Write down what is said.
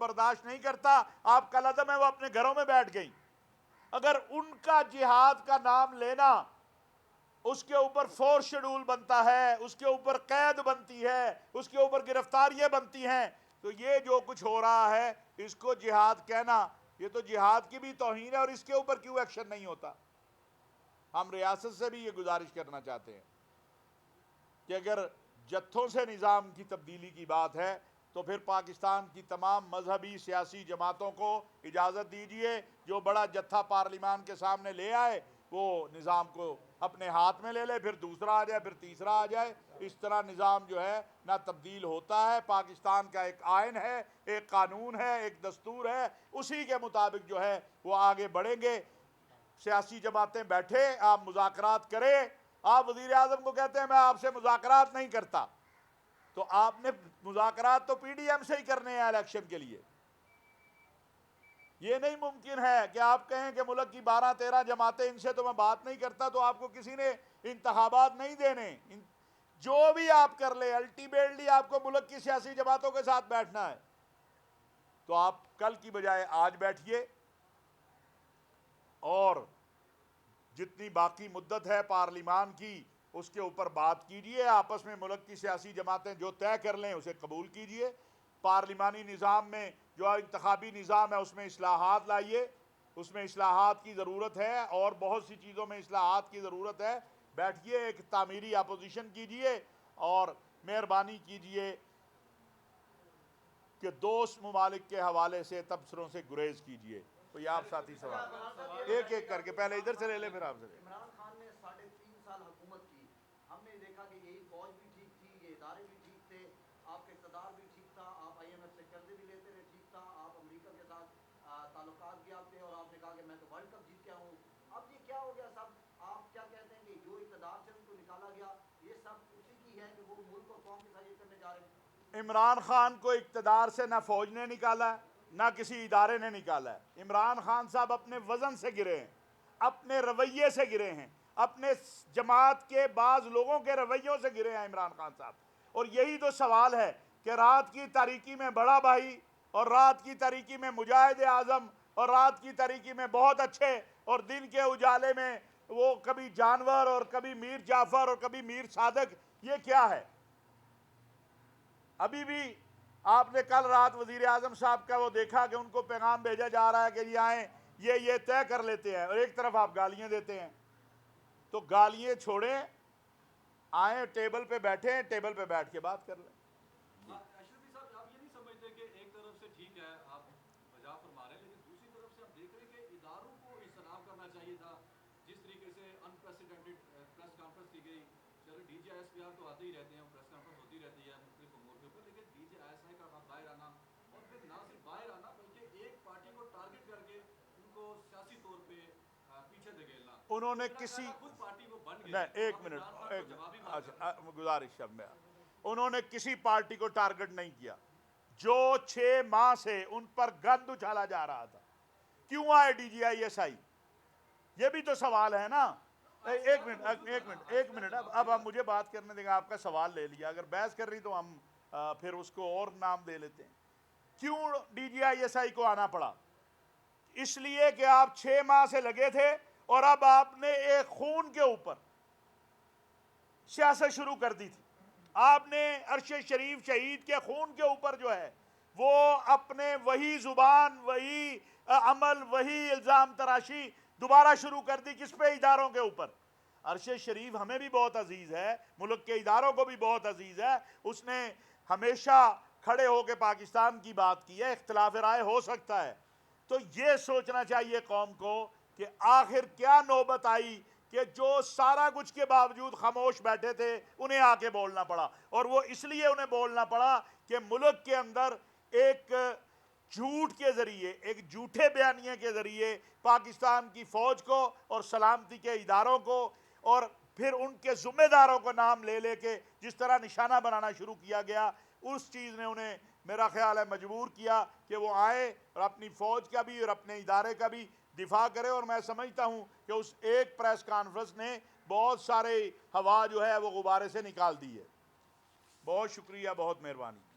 बर्दाश्त नहीं करता, आप कल अदम है वो अपने घरों में बैठ गई। अगर उनका जिहाद का नाम लेना, उसके ऊपर फोर्स शेड्यूल बनता है, उसके ऊपर कैद बनती है, उसके ऊपर गिरफ्तारियां बनती हैं, तो ये जो कुछ हो रहा है इसको जिहाद कहना, ये तो जिहाद की भी तौहीन है। और इसके ऊपर क्यों एक्शन नहीं होता? हम रियासत से भी ये गुजारिश करना चाहते हैं कि अगर जत्थों से निज़ाम की तब्दीली की बात है तो फिर पाकिस्तान की तमाम मजहबी सियासी जमातों को इजाज़त दीजिए, जो बड़ा जत्था पार्लिमान के सामने ले आए वो निज़ाम को अपने हाथ में ले ले, फिर दूसरा आ जाए, फिर तीसरा आ जाए। इस तरह निज़ाम जो है ना तब्दील होता है। पाकिस्तान का एक आइन है, एक कानून है, एक दस्तूर है, उसी के मुताबिक जो है वो आगे बढ़ेंगे। सियासी जमातें बैठे, आप मुज़ाकरात करें। आप वज़ीर आज़म को कहते हैं मैं आपसे मुज़ाकरात नहीं करता, तो आपने मुज़ाकरात तो पीडीएम से ही करने हैं इलेक्शन के लिए। ये नहीं मुमकिन है कि आप कहें कि मुल्क की 12-13 जमातें, इनसे तो मैं बात नहीं करता, तो आपको किसी ने इंतखाबात नहीं देने। जो भी आप कर ले, अल्टीमेटली आपको मुल्क की सियासी जमातों के साथ बैठना है। तो आप कल की बजाय आज बैठिए और जितनी बाकी मुद्दत है पार्लिमान की उसके ऊपर बात कीजिए। आपस में मुल्क की सियासी जमातें जो तय कर लें उसे कबूल कीजिए। पार्लिमानी निज़ाम में जो इंतखाबी निज़ाम है उसमें इस्लाहात लाइए, उसमें इस्लाहात की ज़रूरत है और बहुत सी चीज़ों में इस्लाहात की ज़रूरत है। बैठिए, एक तामीरी अपोजिशन कीजिए और मेहरबानी कीजिए कि दोस्त ममालिक के हवाले से तबसरों से गुरेज कीजिए। तो ये आप साथी सवाल एक एक करके, पहले इधर से ले ले फिर आपसे। इमरान खान ने 3.5 साल हुकूमत की, हमने देखा कि यही फौज भी ठीक थी, ये इदारे भी ठीक थे, आपका इक़्तिदार भी ठीक था, आप IMF से कर्जे भी लेते रहे, ठीक था, आप अमेरिका के साथ ताल्लुकात भी आपके, और आपने कहा कि मैं तो वर्ल्ड कप जीत के आऊँ। अब ये क्या हो गया सब? आप क्या कहते हैं कि जो इक़्तिदार से उनको निकाला गया, ये सब उसी की है कि वो मुल्क और कौम के साथ ये करने जा रहे हैं? इमरान खान को इक़्तिदार से ना फौज ने निकाला ना किसी इदारे ने निकाला है। इमरान खान साहब अपने वजन से गिरे हैं, अपने रवैये से गिरे हैं, अपने जमात के बाज लोगों के रवैयों से गिरे हैं इमरान खान साहब। और यही तो सवाल है कि रात की तारीकी में बड़ा भाई और रात की तारीकी में मुजाहिद आज़म और रात की तारीकी में बहुत अच्छे और दिन के उजाले में वो कभी जानवर और कभी मीर जाफर और कभी मीर सादक, ये क्या है? अभी भी आपने कल रात वज़ीर आज़म साहब का वो देखा कि उनको पैगाम भेजा जा रहा है कि ये आए, ये तय कर लेते हैं, और एक तरफ आप गालियां देते हैं। तो गालियां छोड़ें, आए टेबल पे बैठे, टेबल पे बैठ के बात कर लें। अशरफी साहब, आप ये नहीं समझते कि एक तरफ से ठीक है आप मजाक फरमा रहे हैं, लेकिन दूसरी तरफ से आप देख रहे हैं कि इदारों को इस्तेमाल करना चाहिए था? जिस तरीके से अनप्रेसिडेंटेड प्रेस कॉन्फ्रेंस की गई, चलो DGISPR तो आते ही रहते हैं, प्रेस कॉन्फ्रेंस होती रहती है मुख्तलिफ उमूर के ऊपर, लेकिन DGISI का बाहर आना, और फिर ना सिर्फ बाहर आना बल्कि एक पार्टी को टारगेट करके उनको सियासी तौर पर पीछे धकेलना। उन्होंने किसी खुद पार्टी को बन गए, नहीं, एक मिनट, अच्छा गुजारिश शब्द में, उन्होंने किसी पार्टी को टारगेट नहीं किया। जो 6 माह से उन पर गंद उछाला जा रहा था, क्यों आए DGISI? ये भी तो सवाल है ना। एक मिनट, अब आप मुझे बात करने देंगे। आपका सवाल ले लिया, अगर बहस कर रही तो हम फिर उसको और नाम दे लेते हैं। क्यों DGISI को आना पड़ा? इसलिए कि आप 6 माह से लगे थे और अब आपने एक खून के ऊपर सियासत शुरू कर दी थी। आपने अरशद शरीफ शहीद के खून के ऊपर जो है वो अपने वही जुबान, वही अमल, वही इल्ज़ाम तराशी दोबारा शुरू कर दी। किस पे? इदारों के ऊपर। अरशद शरीफ हमें भी बहुत अजीज़ है, मुल्क के इदारों को भी बहुत अजीज़ है, उसने हमेशा खड़े होकर पाकिस्तान की बात की है। इख्तिलाफ राय हो सकता है, तो ये सोचना चाहिए कौम को कि आखिर क्या नौबत आई कि जो सारा कुछ के बावजूद खामोश बैठे थे उन्हें आके बोलना पड़ा। और वो इसलिए उन्हें बोलना पड़ा कि मुल्क के अंदर एक झूठ के ज़रिए, एक झूठे बयानिए के ज़रिए पाकिस्तान की फ़ौज को और सलामती के इदारों को और फिर उनके ज़िम्मेदारों को नाम ले लेके जिस तरह निशाना बनाना शुरू किया गया, उस चीज़ ने उन्हें मेरा ख्याल है मजबूर किया कि वो आए और अपनी फ़ौज का भी और अपने इदारे का भी दिफा करे। और मैं समझता हूँ कि उस एक प्रेस कॉन्फ्रेंस ने बहुत सारे हवा जो है वो गुब्बारे से निकाल दी है। बहुत शुक्रिया, बहुत मेहरबानी।